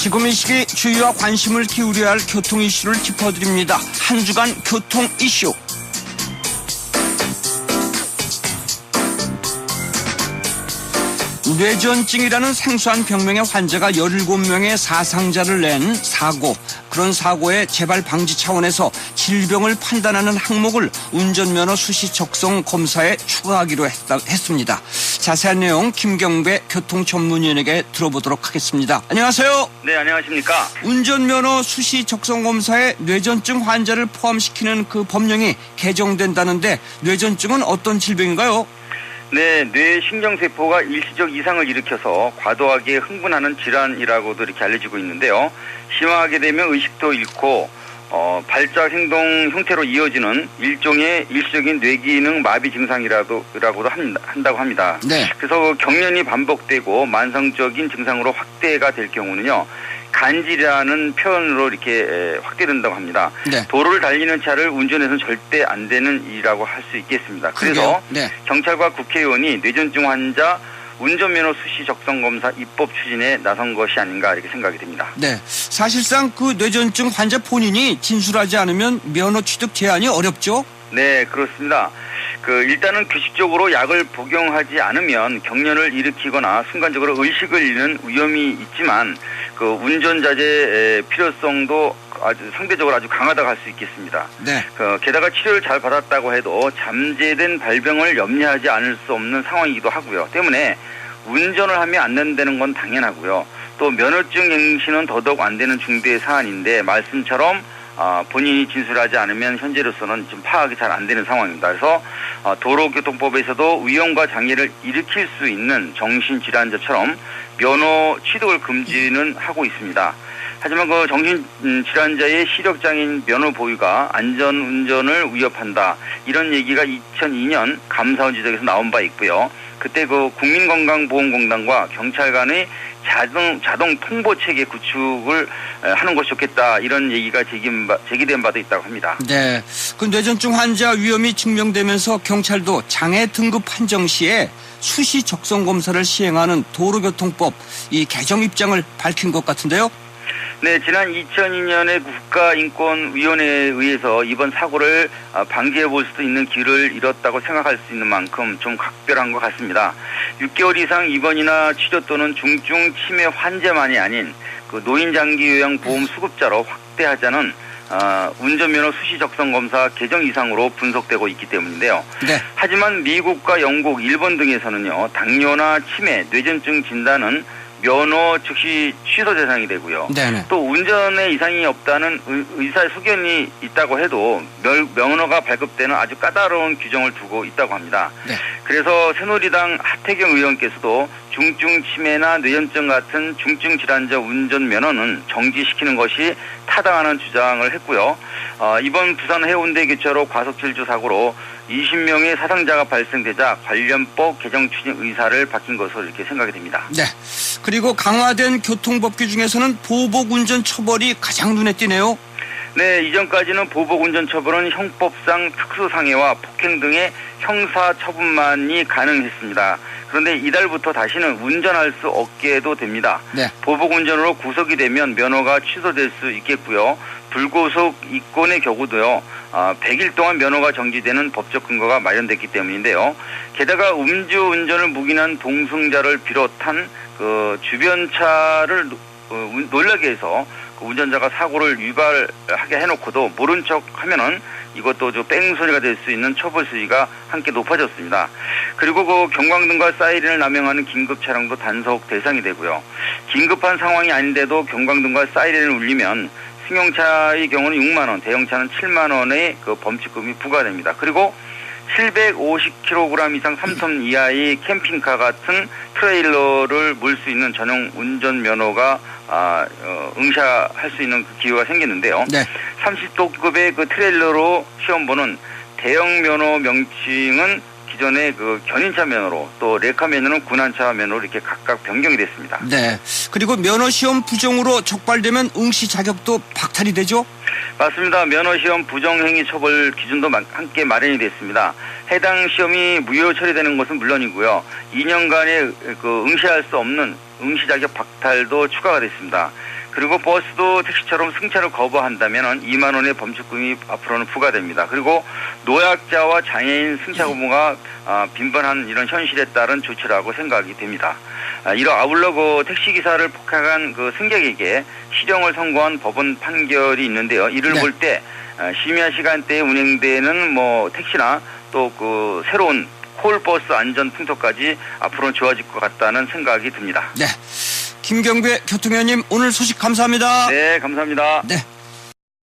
지금 이 시기 주의와 관심을 기울여야 할 교통 이슈를 짚어드립니다. 한 주간 교통 이슈. 뇌전증이라는 생소한 병명의 환자가 17명의 사상자를 낸 사고, 그런 사고의 재발 방지 차원에서 질병을 판단하는 항목을 운전면허 수시 적성 검사에 추가하기로 했습니다. 자세한 내용 김경배 교통전문위원에게 들어보도록 하겠습니다. 안녕하세요. 네, 안녕하십니까. 운전면허 수시 적성 검사에 뇌전증 환자를 포함시키는 그 법령이 개정된다는데 뇌전증은 어떤 질병인가요? 네, 뇌신경세포가 일시적 이상을 일으켜서 과도하게 흥분하는 질환이라고도 이렇게 알려지고 있는데요. 심화하게 되면 의식도 잃고 발작 행동 형태로 이어지는 일종의 일시적인 뇌기능 마비 증상이라고도 한다고 합니다. 네. 그래서 경련이 반복되고 만성적인 증상으로 확대가 될 경우는요, 간질이라는 표현으로 이렇게 확대된다고 합니다. 네. 도로를 달리는 차를 운전해서는 절대 안 되는 일이라고 할 수 있겠습니다. 그래서 네. 경찰과 국회의원이 뇌전증 환자 운전면허 수시 적성 검사 입법 추진에 나선 것이 아닌가 이렇게 생각이 됩니다. 네, 사실상 그 뇌전증 환자 본인이 진술하지 않으면 면허 취득 제한이 어렵죠? 네, 그렇습니다. 일단은 규칙적으로 약을 복용하지 않으면 경련을 일으키거나 순간적으로 의식을 잃는 위험이 있지만 운전자재 필요성도 상대적으로 아주 강하다고 할 수 있겠습니다. 네. 게다가 치료를 잘 받았다고 해도 잠재된 발병을 염려하지 않을 수 없는 상황이기도 하고요. 때문에 운전을 하면 안 된다는 건 당연하고요. 또 면허증 갱신은 더더욱 안 되는 중대 사안인데 말씀처럼 본인이 진술하지 않으면 현재로서는 좀 파악이 잘 안 되는 상황입니다. 그래서 도로교통법에서도 위험과 장애를 일으킬 수 있는 정신질환자처럼 면허 취득을 금지는 하고 있습니다. 하지만 정신질환자의 시력장애인 면허 보유가 안전운전을 위협한다, 이런 얘기가 2002년 감사원 지적에서 나온 바 있고요. 그때 국민건강보험공단과 경찰 간의 자동 통보 체계 구축을 하는 것이 좋겠다, 이런 얘기가 제기된 바도 있다고 합니다. 네. 그 뇌전증 환자 위험이 증명되면서 경찰도 장애 등급 판정 시에 수시 적성 검사를 시행하는 도로교통법 이 개정 입장을 밝힌 것 같은데요. 네, 지난 2002년에 국가인권위원회에 의해서 이번 사고를 방지해 볼 수도 있는 길을 잃었다고 생각할 수 있는 만큼 좀 각별한 것 같습니다. 6개월 이상 입원이나 치료 또는 중증 치매 환자만이 아닌 노인장기요양보험 수급자로 확대하자는 운전면허 수시 적성 검사 개정 이상으로 분석되고 있기 때문인데요. 네. 하지만 미국과 영국, 일본 등에서는요, 당뇨나 치매, 뇌전증 진단은 면허 즉시 취소 대상이 되고요. 네네. 또 운전에 이상이 없다는 의사의 소견이 있다고 해도 면허가 발급되는 아주 까다로운 규정을 두고 있다고 합니다. 네. 그래서 새누리당 하태경 의원께서도 중증 치매나 뇌전증 같은 중증 질환자 운전 면허는 정지시키는 것이 타당하다는 주장을 했고요. 이번 부산 해운대 교차로 과속질주 사고로 20명의 사상자가 발생되자 관련법 개정 추진 의사를 밝힌 것으로 이렇게 생각이 됩니다. 네. 그리고 강화된 교통법규 중에서는 보복운전 처벌이 가장 눈에 띄네요. 네, 이전까지는 보복운전 처벌은 형법상 특수상해와 폭행 등의 형사처분만이 가능했습니다. 그런데 이달부터 다시는 운전할 수 없게 해도 됩니다. 네. 보복운전으로 구속이 되면 면허가 취소될 수 있겠고요. 불구속 이권의 경우도요, 100일 동안 면허가 정지되는 법적 근거가 마련됐기 때문인데요. 게다가 음주운전을 묵인한 동승자를 비롯한 주변 차를 놀라게 해서 운전자가 사고를 유발하게 해놓고도 모른 척 하면은 이것도 뺑소니가 될 수 있는 처벌 수위가 함께 높아졌습니다. 그리고 경광등과 사이렌을 남용하는 긴급 차량도 단속 대상이 되고요. 긴급한 상황이 아닌데도 경광등과 사이렌을 울리면 승용차의 경우는 6만 원, 대형차는 7만 원의 범칙금이 부과됩니다. 그리고 750kg 이상 3톤 이하의 캠핑카 같은 트레일러를 몰 수 있는 전용 운전면허가 응시할 수 있는 기회가 생겼는데요. 네. 30도급의 트레일러로 시험 보는 대형 면허 명칭은 기존의 견인차 면허로, 또 레카 면허는 군한차 면허로 이렇게 각각 변경이 됐습니다. 네. 그리고 면허시험 부정으로 적발되면 응시 자격도 박탈이 되죠? 맞습니다. 면허시험 부정행위 처벌 기준도 함께 마련이 됐습니다. 해당 시험이 무효 처리되는 것은 물론이고요. 2년간의 응시할 수 없는 응시 자격 박탈도 추가가 됐습니다. 그리고 버스도 택시처럼 승차를 거부한다면 2만 원의 범칙금이 앞으로는 부과됩니다. 그리고 노약자와 장애인 승차 거부가 빈번한 이런 현실에 따른 조치라고 생각이 됩니다. 이로 아울러 그 택시기사를 폭행한 그 승객에게 실형을 선고한 법원 판결이 있는데요. 이를 볼 때 심야 시간대에 운행되는 뭐 택시나 또 그 새로운 콜버스 안전 풍토까지 앞으로는 좋아질 것 같다는 생각이 듭니다. 네. 김경배 교통위원님 오늘 소식 감사합니다. 네, 감사합니다. 네.